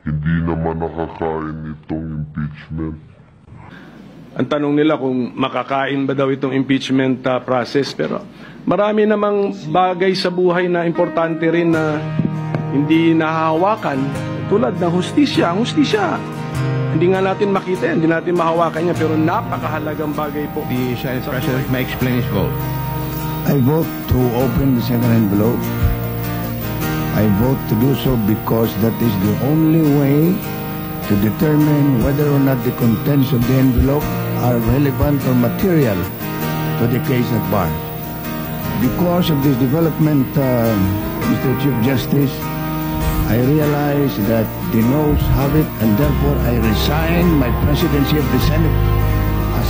hindi naman nakakain itong impeachment. Ang tanong nila kung makakain ba daw itong impeachment process. Pero marami namang bagay sa buhay na importante rin na hindi nahahawakan. Tulad ng hustisya. Ang hustisya, hindi nga natin makita, hindi natin mahawakan niya. Pero napakahalagang bagay po. The Senate President may explain his vote. I vote to open the second envelope. I vote to do so because that is the only way to determine whether or not the contents of the envelope are relevant or material to the case at bar. Because of this development, Mr. Chief Justice, I realize that the noes have it, and therefore I resign my presidency of the Senate as